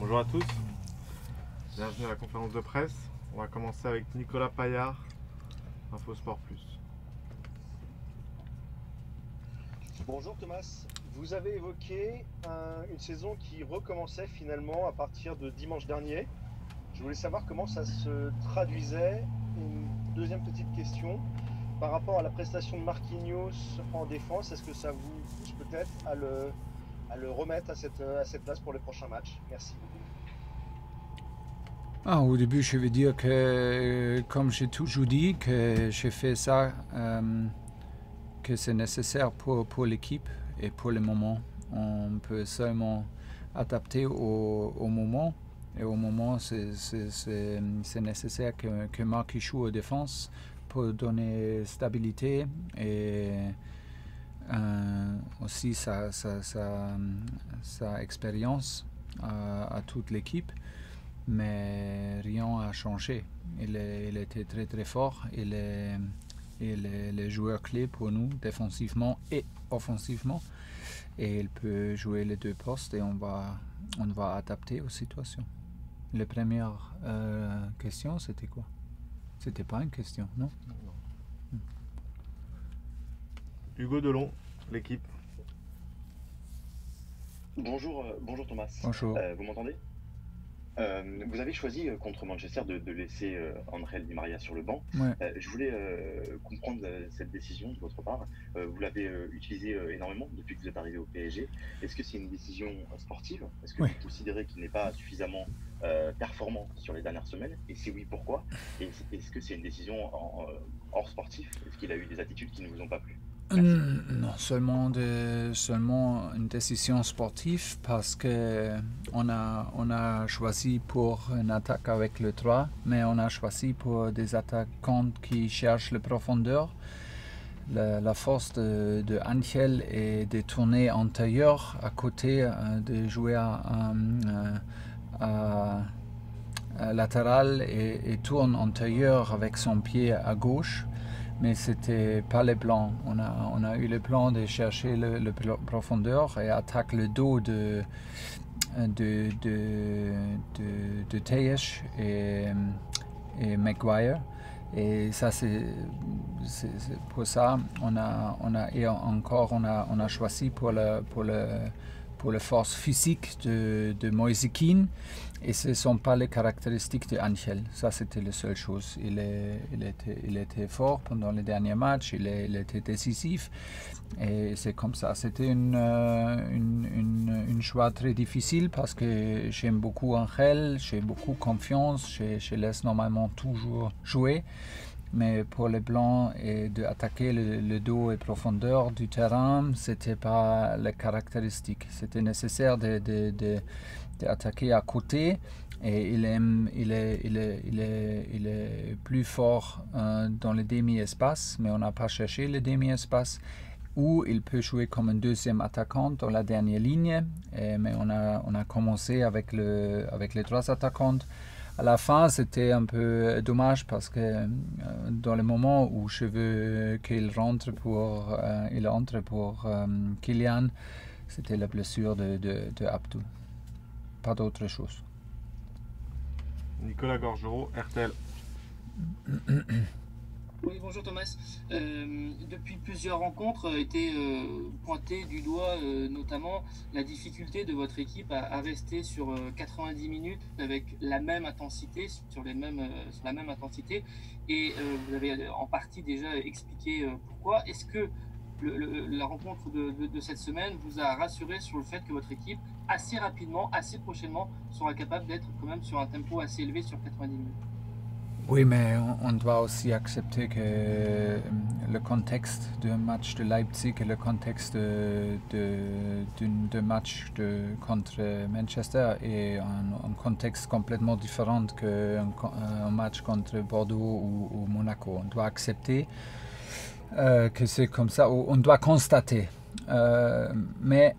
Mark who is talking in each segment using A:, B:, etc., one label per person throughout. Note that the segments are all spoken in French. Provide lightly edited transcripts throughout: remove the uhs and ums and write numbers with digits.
A: Bonjour à tous, bienvenue à la conférence de presse. On va commencer avec Nicolas Paillard, Infosport Plus.
B: Bonjour Thomas, vous avez évoqué une saison qui recommençait finalement à partir de dimanche dernier. Je voulais savoir comment ça se traduisait. Une deuxième petite question, par rapport à la prestation de Marquinhos en défense, est-ce que ça vous pousse peut-être à le remettre à cette place pour les prochains matchs? Merci.
C: Au début, je vais dire que, comme j'ai toujours dit, que j'ai fait ça, que c'est nécessaire pour l'équipe et pour le moment. On peut seulement adapter au moment. Et au moment, c'est nécessaire que Marc joue en défense pour donner stabilité et aussi sa expérience à toute l'équipe. Mais rien n'a changé. Il était très très fort. Il est le joueur clé pour nous, défensivement et offensivement. Et il peut jouer les deux postes et on va adapter aux situations. La première question, c'était quoi? C'était pas une question, non?
A: Hugo Delon, l'équipe.
D: Bonjour Thomas.
C: Bonjour.
D: Vous m'entendez? Vous avez choisi contre Manchester de laisser Ángel Di María sur le banc.
C: Ouais.
D: Je voulais comprendre cette décision de votre part. Vous l'avez utilisé énormément depuis que vous êtes arrivé au PSG. Est-ce que c'est une décision sportive? Est-ce que
C: Oui.
D: vous considérez qu'il n'est pas suffisamment performant sur les dernières semaines? Et si oui, pourquoi? Et est-ce que c'est une décision hors sportif? Est-ce qu'il a eu des attitudes qui ne vous ont pas plu?
C: Non, seulement une décision sportive parce que on a choisi pour une attaque avec le 3, mais on a choisi pour des attaquants qui cherchent la profondeur. La force de Ángel est de tourner antérieur à côté, de jouer à latéral et tourne antérieur avec son pied à gauche. Mais c'était pas le plan. On a eu le plan de chercher le profondeur et attaquer le dos de Tejes et Maguire. Et ça c'est pour ça on a choisi pour la force physique de Moise Kean. Et ce ne sont pas les caractéristiques de Ángel. Ça, c'était la seule chose. Il était fort pendant les derniers matchs, il était décisif. Et c'est comme ça. C'était un choix très difficile parce que j'aime beaucoup Ángel, j'ai beaucoup confiance, je laisse normalement toujours jouer. Mais pour les Blancs, d'attaquer le dos et profondeur du terrain, ce n'était pas la caractéristique. C'était nécessaire d'attaquer à côté et il est plus fort dans le demi-espace, mais on n'a pas cherché le demi-espace où il peut jouer comme un deuxième attaquant dans la dernière ligne, mais on a commencé avec les trois attaquants. À la fin, c'était un peu dommage parce que dans le moment où je veux qu'il entre pour Kylian, c'était la blessure de Abdou. Pas d'autre chose.
A: Nicolas Gorgerot, RTL.
E: Oui, bonjour Thomas. Depuis plusieurs rencontres a été pointé du doigt notamment la difficulté de votre équipe à rester sur 90 minutes avec la même intensité, sur la même intensité. Et vous avez en partie déjà expliqué pourquoi. Est-ce que la rencontre de cette semaine vous a rassuré sur le fait que votre équipe, assez rapidement, assez prochainement, sera capable d'être quand même sur un tempo assez élevé sur 90 minutes?
C: Oui, mais on doit aussi accepter que le contexte d'un match de Leipzig et le contexte d'un match contre Manchester est un contexte complètement différent qu'un match contre Bordeaux ou Monaco. On doit accepter que c'est comme ça, on doit constater. Mais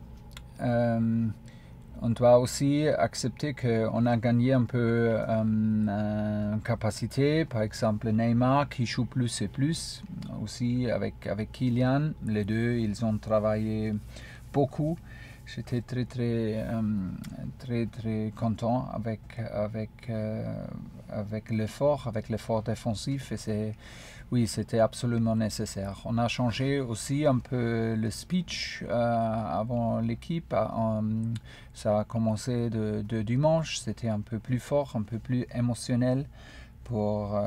C: on doit aussi accepter qu'on a gagné un peu en capacité. Par exemple, Neymar qui joue plus et plus. Aussi avec Kylian, les deux, ils ont travaillé beaucoup. j'étais très content avec l'effort défensif et oui, c'était absolument nécessaire. On a changé aussi un peu le speech avant l'équipe. Ça a commencé de dimanche, c'était un peu plus fort, un peu plus émotionnel pour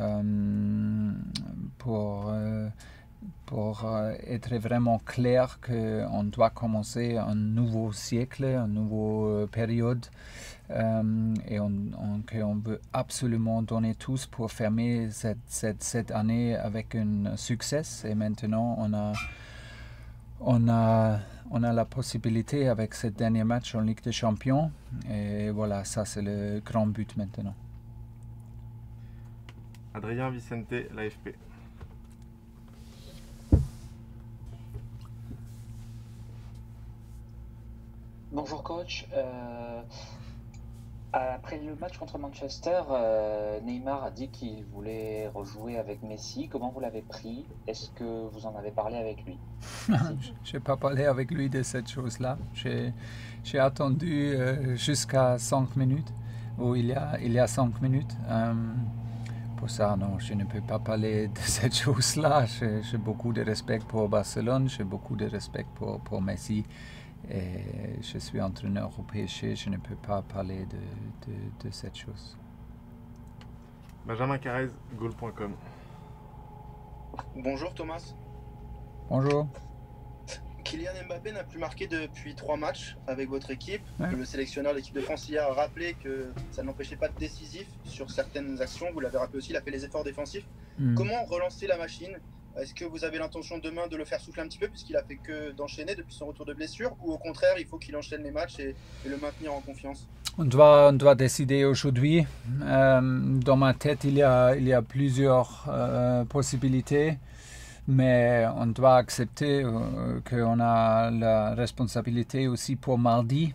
C: être vraiment clair qu'on doit commencer un nouveau siècle, une nouvelle période et qu'on veut absolument donner tous pour fermer cette année avec un succès. Et maintenant, on a la possibilité avec ce dernier match en Ligue des Champions. Et voilà, ça c'est le grand but maintenant.
A: Adrien Vicente, l'AFP.
F: Bonjour coach. Après le match contre Manchester, Neymar a dit qu'il voulait rejouer avec Messi. Comment vous l'avez pris? Est-ce que vous en avez parlé avec lui?
C: Je n'ai pas parlé avec lui de cette chose-là. J'ai attendu jusqu'à 5 minutes, ou il y a 5 minutes. Pour ça, non, je ne peux pas parler de cette chose-là. J'ai beaucoup de respect pour Barcelone, j'ai beaucoup de respect pour Messi. Et je suis entraîneur au PSG, je ne peux pas parler de cette chose.
A: Benjamin Carrez, goal.com.
G: Bonjour Thomas.
C: Bonjour.
G: Kylian Mbappé n'a plus marqué depuis 3 matchs avec votre équipe.
C: Ouais.
G: Le sélectionneur de l'équipe de France hier a rappelé que ça n'empêchait pas de décisif sur certaines actions. Vous l'avez rappelé aussi, il a fait les efforts défensifs. Comment relancer la machine? Est-ce que vous avez l'intention demain de le faire souffler un petit peu puisqu'il a fait que d'enchaîner depuis son retour de blessure, ou au contraire il faut qu'il enchaîne les matchs et le maintenir en confiance?
C: On doit décider aujourd'hui. Dans ma tête, il y a plusieurs possibilités, mais on doit accepter qu'on a la responsabilité aussi pour mardi.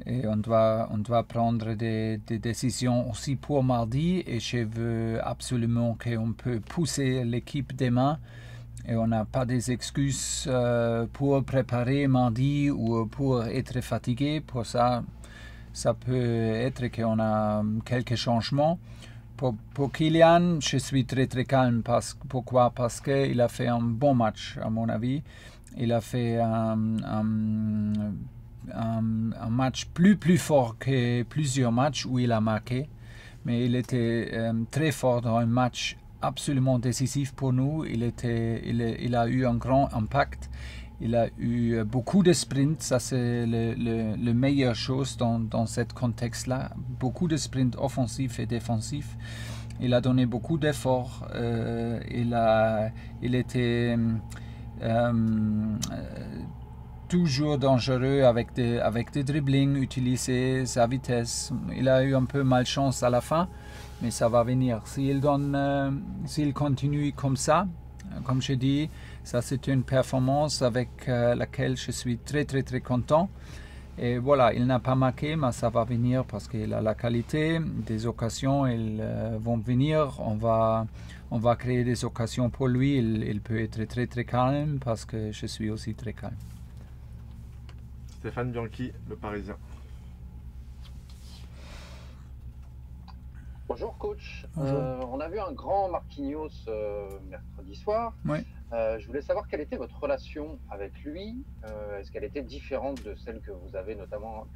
C: Et on doit prendre des décisions aussi pour mardi. Et je veux absolument qu'on peut pousser l'équipe demain. Et on n'a pas des excuses pour préparer mardi ou pour être fatigué. Pour ça, ça peut être qu'on a quelques changements. Pour Kylian, je suis très calme. Pourquoi? Parce qu'il a fait un bon match, à mon avis. Il a fait un match plus fort que plusieurs matchs où il a marqué. Mais il était très fort dans un match absolument décisif pour nous. Il a eu un grand impact. Il a eu beaucoup de sprints. Ça, c'est la meilleure chose dans ce contexte-là. Beaucoup de sprints offensifs et défensifs. Il a donné beaucoup d'efforts. Il était toujours dangereux avec des dribblings, utiliser sa vitesse. Il a eu un peu malchance à la fin, mais ça va venir. S'il continue comme ça, comme je dis, ça c'est une performance avec laquelle je suis très content. Et voilà, il n'a pas marqué, mais ça va venir parce qu'il a la qualité. Des occasions, elles vont venir. On va créer des occasions pour lui. Il peut être très calme parce que je suis aussi très calme.
A: Stéphane Bianchi, Le Parisien.
H: Bonjour coach.
C: Bonjour.
H: On a vu un grand Marquinhos mercredi soir.
C: Oui.
H: Je voulais savoir quelle était votre relation avec lui. Est-ce qu'elle était différente de celle que vous aviez notamment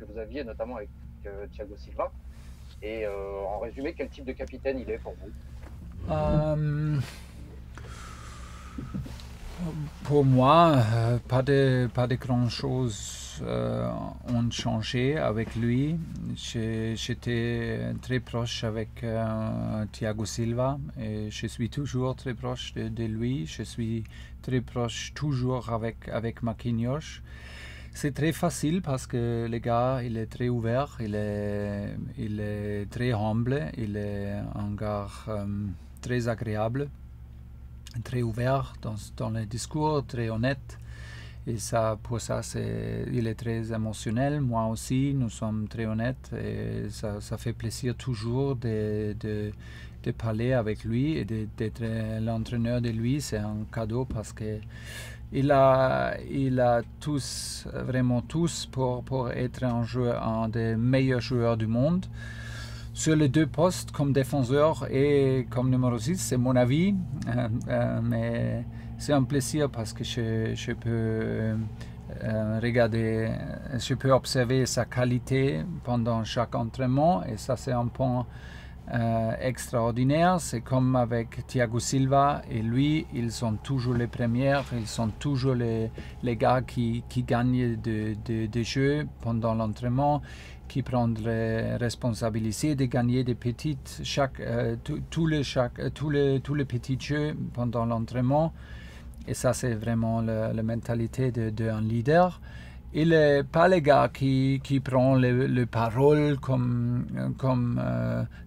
H: avec Thiago Silva? Et en résumé, quel type de capitaine il est pour vous?
C: Pour moi, pas de grandes choses ont changé avec lui. J'étais très proche avec Thiago Silva et je suis toujours très proche de lui. Je suis très proche toujours avec Marquinhos. C'est très facile parce que le gars, il est très ouvert, il est très humble, il est un gars très agréable, très ouvert dans le discours, très honnête. Et ça, pour ça, il est très émotionnel. Moi aussi, nous sommes très honnêtes. Et ça fait plaisir toujours de parler avec lui et d'être l'entraîneur de lui. C'est un cadeau parce que il a tous, vraiment tous, pour être un des meilleurs joueurs du monde. Sur les deux postes, comme défenseur et comme numéro 6, c'est mon avis. Mais c'est un plaisir parce que je peux regarder, je peux observer sa qualité pendant chaque entraînement. Et ça, c'est un point extraordinaire. C'est comme avec Thiago Silva et lui, ils sont toujours les premiers, ils sont toujours les gars qui gagnent des jeux pendant l'entraînement, qui prennent les responsabilités de gagner des petites, tous les petits jeux pendant l'entraînement. Et ça, c'est vraiment la mentalité d'un leader. Il n'est pas le gars qui prend les paroles comme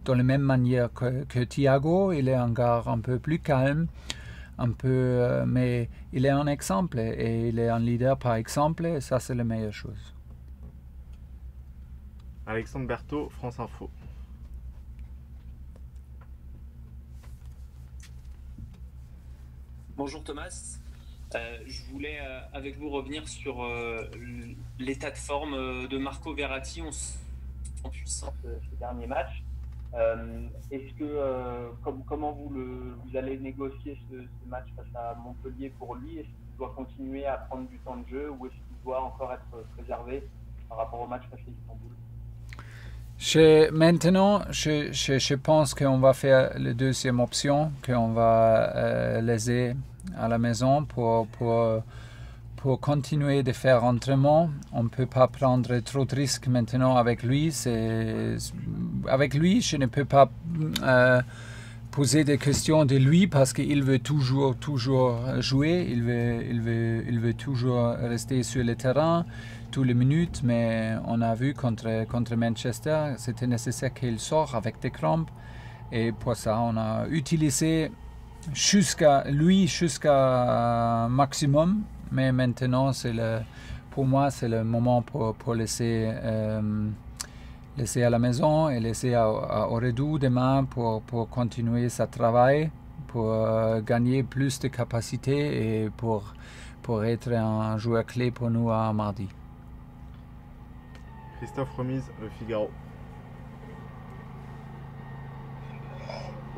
C: dans la même manière que Thiago. Il est un gars un peu plus calme, mais il est un exemple et il est un leader par exemple. Et ça, c'est la meilleure chose.
A: Alexandre Berthaud, France Info.
I: Bonjour Thomas, je voulais avec vous revenir sur l'état de forme de Marco Verratti. On se sent puissant ce dernier match. Est-ce que comment vous allez négocier ce match face à Montpellier pour lui? Est-ce qu'il doit continuer à prendre du temps de jeu ou est-ce qu'il doit encore être préservé par rapport au match face à Istanbul?
C: Maintenant, je pense qu'on va faire la deuxième option, qu'on va laisser à la maison pour continuer de faire entraînement. On ne peut pas prendre trop de risques maintenant avec lui. Avec lui, je ne peux pas poser des questions de lui parce qu'il veut toujours jouer. Il veut toujours rester sur le terrain toutes les minutes, mais on a vu contre Manchester, c'était nécessaire qu'il sorte avec des crampes. Et pour ça, on a utilisé jusqu'à maximum. Mais maintenant, pour moi, c'est le moment pour laisser à la maison et laisser à Ooredoo demain pour continuer son travail, pour gagner plus de capacité et pour être un joueur clé pour nous à mardi.
A: Christophe Remise, Le Figaro.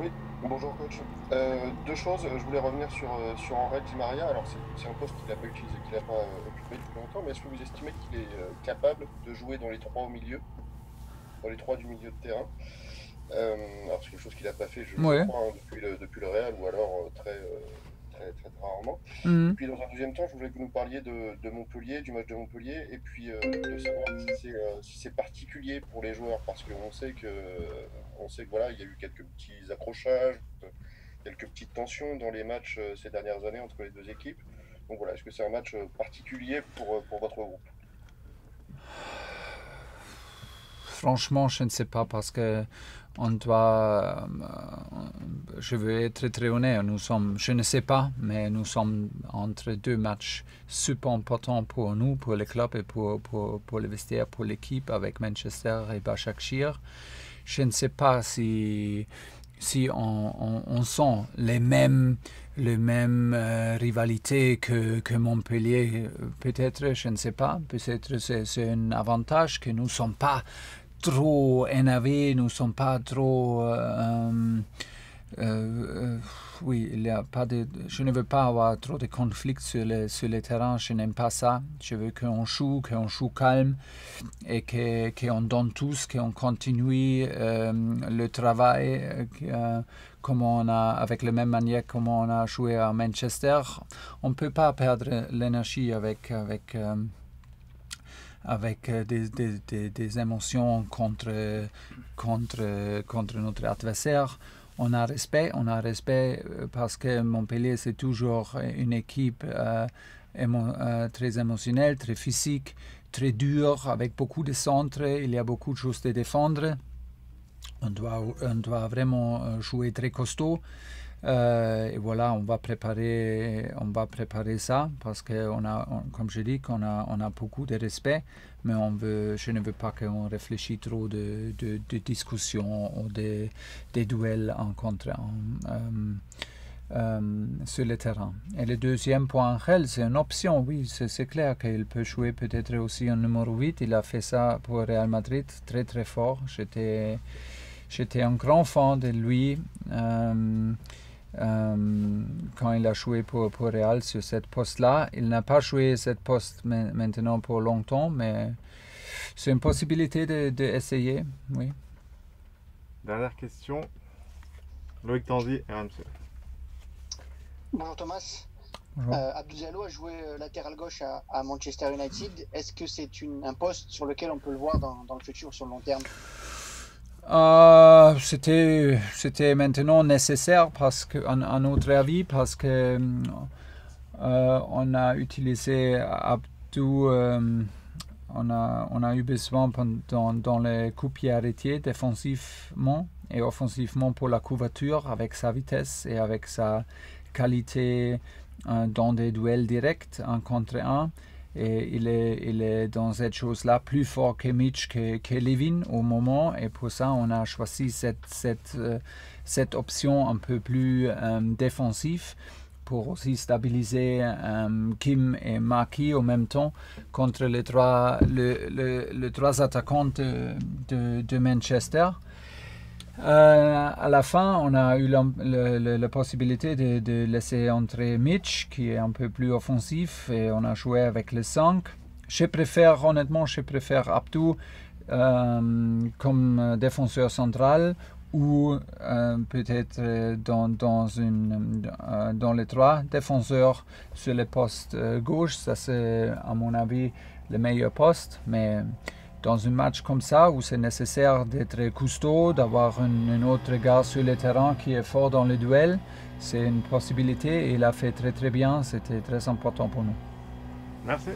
J: Oui, bonjour coach. Deux choses, je voulais revenir sur Angel Di Maria. Alors c'est un poste qu'il n'a pas utilisé, qu'il n'a pas occupé depuis longtemps, mais est-ce que vous estimez qu'il est capable de jouer dans les trois au milieu, dans les trois du milieu de terrain? Alors c'est quelque chose qu'il n'a pas fait, je crois, depuis le Real, ou alors très rarement. Et puis dans un deuxième temps, je voulais que vous nous parliez de Montpellier, du match de Montpellier, et puis de savoir si c'est particulier pour les joueurs, parce qu'on sait que voilà, il y a eu quelques petits accrochages, quelques petites tensions dans les matchs ces dernières années entre les deux équipes. Donc voilà, est-ce que c'est un match particulier pour votre groupe?
C: Franchement, je ne sais pas parce que je veux être très honnête, je ne sais pas, mais nous sommes entre deux matchs super importants pour nous, pour le club et pour le vestiaire, pour l'équipe avec Manchester et Başakşehir. Je ne sais pas si on sent les mêmes rivalités que Montpellier. Peut-être, je ne sais pas, peut-être c'est un avantage que nous ne sommes pas trop énervés, nous ne sommes pas trop... oui, il y a pas je ne veux pas avoir trop de conflits sur le terrain, je n'aime pas ça. Je veux qu'on joue calme et qu'on donne tous, qu'on continue le travail avec la même manière comme on a joué à Manchester. On ne peut pas perdre l'énergie avec des émotions contre notre adversaire. On a respect parce que Montpellier c'est toujours une équipe très émotionnelle, très physique, très dure, avec beaucoup de centres. Il y a beaucoup de choses à défendre. On doit vraiment jouer très costaud. Et voilà, on va préparer ça parce que comme je dis, on a beaucoup de respect, mais je ne veux pas qu'on réfléchisse trop de discussions ou des duels en contre. sur le terrain. Et le deuxième point, Angel, c'est une option, oui, c'est clair qu'il peut jouer peut-être aussi en numéro 8. Il a fait ça pour Real Madrid, très très fort. J'étais un grand fan de lui quand il a joué pour Real sur cette poste-là. Il n'a pas joué cette poste maintenant pour longtemps, mais c'est une possibilité d'essayer, oui.
A: Dernière question. Loïc Tandy, RMC.
K: Bonjour Thomas.
C: Bonjour.
K: Abdou Diallo a joué latéral gauche à Manchester United. Est-ce que c'est un poste sur lequel on peut le voir dans le futur, sur le long terme?
C: C'était maintenant nécessaire parce que, à notre avis, parce que on a utilisé Abdou, on a eu besoin dans les coups pieds arrêtés défensivement et offensivement pour la couverture avec sa vitesse et avec sa qualité dans des duels directs 1 contre 1. Et il est dans cette chose-là plus fort que Mitch, que Levin au moment. Et pour ça, on a choisi cette option un peu plus défensive pour aussi stabiliser Kim et Maki en même temps contre les trois attaquants de Manchester. À la fin, on a eu la possibilité de laisser entrer Mitch, qui est un peu plus offensif, et on a joué avec les 5. Honnêtement, je préfère Abdou comme défenseur central ou peut-être dans les 3 défenseurs sur le poste gauche. Ça, c'est à mon avis le meilleur poste, mais dans un match comme ça, où c'est nécessaire d'être costaud, d'avoir un autre gars sur le terrain qui est fort dans le duel, c'est une possibilité et il a fait très très bien, c'était très important pour nous.
A: Merci.